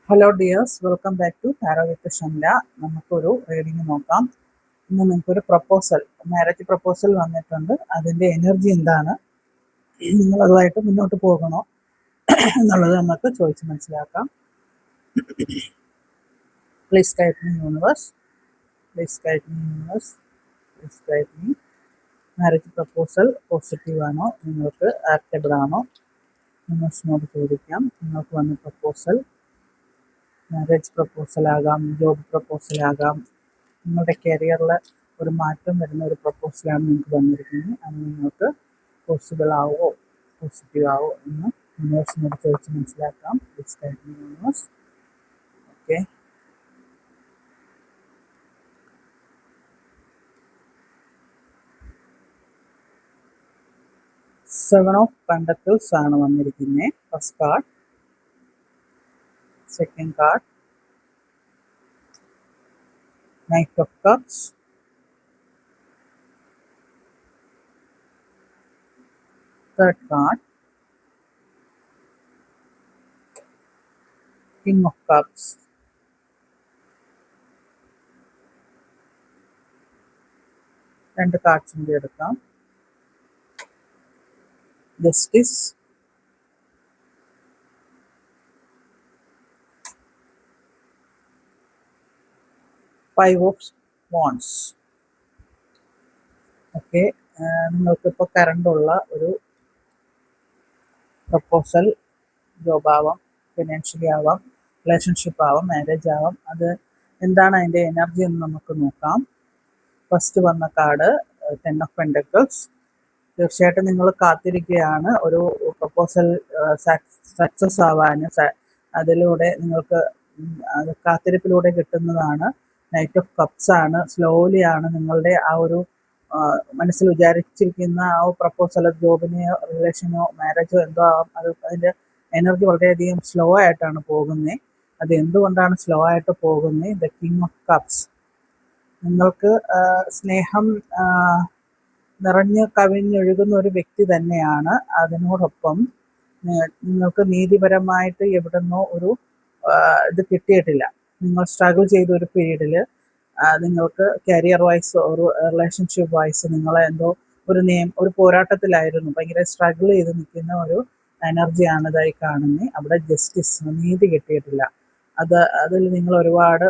Hello dears, welcome back to tarot with Shamla. നമുക്കൊരു reading നോക്കാം. ഇന്ന് നിങ്ങൾക്കൊരു മാരേജ് പ്രപ്പോസൽ വന്നിട്ടുണ്ട്. അതിൻ്റെ എനർജി എന്താണ്, നിങ്ങൾ അതുമായിട്ട് മുന്നോട്ട് പോകണോ എന്നുള്ളത് നമുക്ക് ചോദിച്ച് മനസ്സിലാക്കാം. Please guide me universe, please guide me universe, please guide me. Marriage proposal positive ആണോ, നിങ്ങൾക്ക് ആക്റ്റബിൾ ആണോ? യൂണിവേഴ്സിനോട് ചോദിക്കാം. നിങ്ങൾക്ക് വന്ന പ്രപ്പോസൽ മാരേജ് പ്രപ്പോസൽ ആകാം, ജോബ് പ്രപ്പോസൽ ആകാം, നിങ്ങളുടെ കരിയറിൽ ഒരു മാറ്റം വരുന്ന ഒരു പ്രപ്പോസലാണ് നിങ്ങൾക്ക് വന്നിരിക്കുന്നത്. അത് നിങ്ങൾക്ക് പോസിബിൾ ആവോ, പോസിറ്റീവ് ആവോ എന്ന് യൂണിവേഴ്സിനോട് ചോദിച്ച് മനസ്സിലാക്കാം. Please guide me universe. Okay, seven of pentacles ആണ് വന്നിരിക്കുന്നത്. First card, second card knight of cups, third card King of Cups, രണ്ട് കാർഡ്സും കൂടി എടുക്കാം. Justice, five of wants. Okay, നിങ്ങൾക്കിപ്പോൾ കറണ്ടുള്ള ഒരു പ്രപ്പോസൽ ജോബ് ആവാം, ഫിനാൻഷ്യലി ആവാം, റിലേഷൻഷിപ്പ് ആവാം, മാരേജ് ആവാം. അത് എന്താണ് അതിൻ്റെ എനർജി എന്ന് നമുക്ക് നോക്കാം. ഫസ്റ്റ് വന്ന കാർഡ് ടെൻ ഓഫ് പെൻഡക്കിൾസ്. തീർച്ചയായിട്ടും നിങ്ങൾ കാത്തിരിക്കുകയാണ് ഒരു പ്രപ്പോസൽ സക്സസ് ആവാൻ. അതിലൂടെ നിങ്ങൾക്ക് കാത്തിരിപ്പിലൂടെ കിട്ടുന്നതാണ്. നൈറ്റ് ഓഫ് കപ്സ് ആണ്. സ്ലോലി ആണ് നിങ്ങളുടെ ആ ഒരു മനസ്സിൽ വിചാരിച്ചിരിക്കുന്ന ആ പ്രപ്പോസൽ, ജോബിനെയോ റിലേഷനോ മാരേജോ എന്തോ ആവാം, അത് അതിൻ്റെ എനർജി വളരെയധികം സ്ലോ ആയിട്ടാണ് പോകുന്നത്. അത് എന്തുകൊണ്ടാണ് സ്ലോ ആയിട്ട് പോകുന്നത്? The king of cups. നിങ്ങൾക്ക് സ്നേഹം നിറഞ്ഞ് കവിഞ്ഞൊഴുകുന്ന ഒരു വ്യക്തി തന്നെയാണ്. അതിനോടൊപ്പം നിങ്ങൾക്ക് നീതിപരമായിട്ട് എവിടുന്നോ ഒരു ഇത് കിട്ടിയിട്ടില്ല. നിങ്ങൾ സ്ട്രഗിൾ ചെയ്ത ഒരു പീരീഡിൽ നിങ്ങൾക്ക് കരിയർ വൈസ്, ഒരു റിലേഷൻഷിപ്പ് വൈസ് നിങ്ങളെ എന്തോ ഒരു പോരാട്ടത്തിലായിരുന്നു. ഭയങ്കര സ്ട്രഗിൾ ചെയ്ത് നിൽക്കുന്ന ഒരു എനർജിയാണ് ഇതായി കാണുന്നത്. അവിടെ ജസ്റ്റിസ്, നീതി കിട്ടിയിട്ടില്ല. അതിൽ നിങ്ങൾ ഒരുപാട്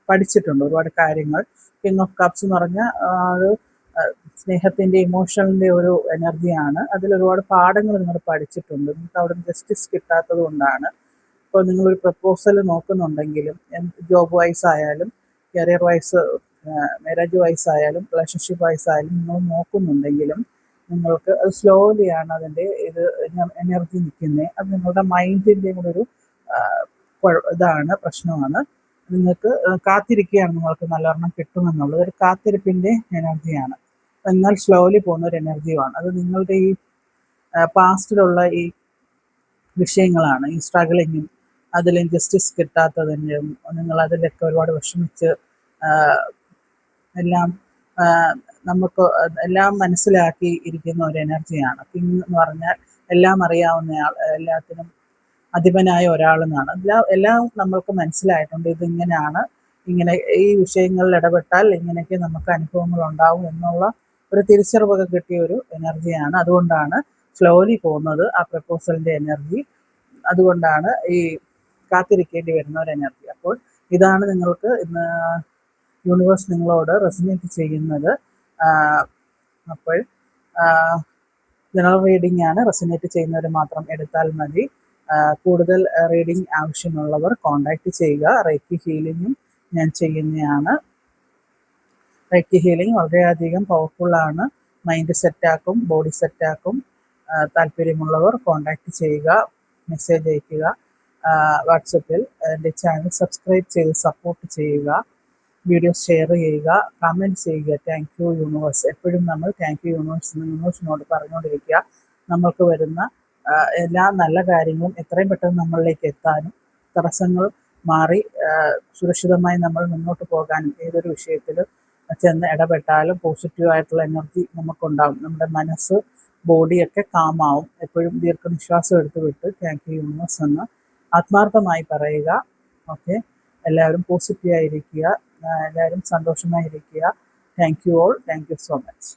പഠിച്ചിട്ടുണ്ട്, ഒരുപാട് കാര്യങ്ങൾ. കിങ് ഓഫ് കപ്സ് എന്ന് പറഞ്ഞാൽ ഒരു സ്നേഹത്തിൻ്റെ, ഇമോഷണലിൻ്റെ ഒരു എനർജിയാണ്. അതിലൊരുപാട് പാഠങ്ങൾ നിങ്ങൾ പഠിച്ചിട്ടുണ്ട്. നിങ്ങൾക്ക് അവിടെ ജസ്റ്റിസ് കിട്ടാത്തത് കൊണ്ടാണ്. ഇപ്പോൾ നിങ്ങളൊരു പ്രപ്പോസൽ നോക്കുന്നുണ്ടെങ്കിലും, ജോബ് വൈസ് ആയാലും, കരിയർ വൈസ്, മാരേജ് വൈസ് ആയാലും, റിലേഷൻഷിപ്പ് വൈസ് ആയാലും നിങ്ങൾ നോക്കുന്നുണ്ടെങ്കിലും നിങ്ങൾക്ക് അത് സ്ലോലിയാണ് അതിൻ്റെ എനർജി നിൽക്കുന്നത്. അത് നിങ്ങളുടെ മൈൻഡിൻ്റെയും കൂടെ ഒരു പ്രശ്നമാണ്. നിങ്ങൾക്ക് കാത്തിരിക്കുകയാണ്, നിങ്ങൾക്ക് നല്ലവണ്ണം കിട്ടുമെന്നുള്ളത് ഒരു കാത്തിരിപ്പിൻ്റെ എനർജിയാണ്. എന്നാൽ സ്ലോലി പോകുന്ന ഒരു എനർജിയുമാണ്. അത് നിങ്ങളുടെ ഈ പാസ്റ്റിലുള്ള ഈ വിഷയങ്ങളാണ്. ഈ സ്ട്രഗിളിങ്ങും അതിലും ജസ്റ്റിസ് കിട്ടാത്തതിൻ്റെയും നിങ്ങൾ അതിലൊക്കെ ഒരുപാട് വിഷമിച്ച് നമുക്ക് എല്ലാം മനസ്സിലാക്കി ഇരിക്കുന്ന ഒരു എനർജിയാണ്. കിങ് എന്ന് പറഞ്ഞാൽ എല്ലാം അറിയാവുന്നയാൾ, എല്ലാത്തിനും അധിപനായ ഒരാളെന്നാണ്. എല്ലാം നമ്മൾക്ക് മനസ്സിലായിട്ടുണ്ട്. ഇതിങ്ങനെയാണ്, ഇങ്ങനെ ഈ വിഷയങ്ങളിൽ ഇടപെട്ടാൽ ഇങ്ങനെയൊക്കെ നമുക്ക് അനുഭവങ്ങൾ ഉണ്ടാവും എന്നുള്ള ഒരു തിരിച്ചറിവൊക്കെ കിട്ടിയ ഒരു എനർജിയാണ്. അതുകൊണ്ടാണ് സ്ലോലി പോകുന്നത് ആ പ്രപ്പോസലിൻ്റെ എനർജി. അതുകൊണ്ടാണ് ഈ കാത്തിരിക്കേണ്ടി വരുന്ന ഒരു എനർജി. അപ്പോൾ ഇതാണ് നിങ്ങൾക്ക് ഇന്ന് യൂണിവേഴ്സ് നിങ്ങളോട് റെസൊനേറ്റ് ചെയ്യുന്നത്. അപ്പോൾ ജനറൽ റീഡിംഗ് ആണ്. റെസൊനേറ്റ് ചെയ്യുന്നവർ മാത്രം എടുത്താൽ മതി. കൂടുതൽ റീഡിംഗ് ആവശ്യമുള്ളവർ കോൺടാക്റ്റ് ചെയ്യുക. റേക്കി ഹീലിങ്ങും ഞാൻ ചെയ്യുന്നതാണ്. റേക്കി ഹീലിംഗ് വളരെയധികം പവർഫുള്ളാണ്. Mind സെറ്റാക്കും, body സെറ്റാക്കും. താല്പര്യമുള്ളവർ കോൺടാക്റ്റ് ചെയ്യുക, മെസ്സേജ് അയയ്ക്കുക. വാട്സപ്പിൽ എൻ്റെ ചാനൽ സബ്സ്ക്രൈബ് ചെയ്ത് സപ്പോർട്ട് ചെയ്യുക. വീഡിയോസ് ഷെയർ ചെയ്യുക, കമൻറ്റ് ചെയ്യുക. Thank you universe. എപ്പോഴും നമ്മൾ താങ്ക് യു യൂണിവേഴ്സിനോട് പറഞ്ഞുകൊണ്ടിരിക്കുക. നമ്മൾക്ക് വരുന്ന എല്ലാ നല്ല കാര്യങ്ങളും എത്രയും പെട്ടെന്ന് നമ്മളിലേക്ക് എത്താനും, തടസ്സങ്ങൾ മാറി സുരക്ഷിതമായി നമ്മൾ മുന്നോട്ട് പോകാനും, ഏതൊരു വിഷയത്തിൽ ചെന്ന് ഇടപെട്ടാലും പോസിറ്റീവായിട്ടുള്ള എനർജി നമുക്കുണ്ടാകും. നമ്മുടെ മനസ്സ്, ബോഡിയൊക്കെ കാമാവും. എപ്പോഴും ദീർഘനിശ്വാസം എടുത്ത് വിട്ട് താങ്ക് യു യൂണിവേഴ്സ് എന്ന് ആത്മാർത്ഥമായി പറയുക. ഓക്കെ, എല്ലാവരും പോസിറ്റീവായിരിക്കുക, എല്ലാവരും സന്തോഷമായിരിക്കുക. Thank you all, thank you so much.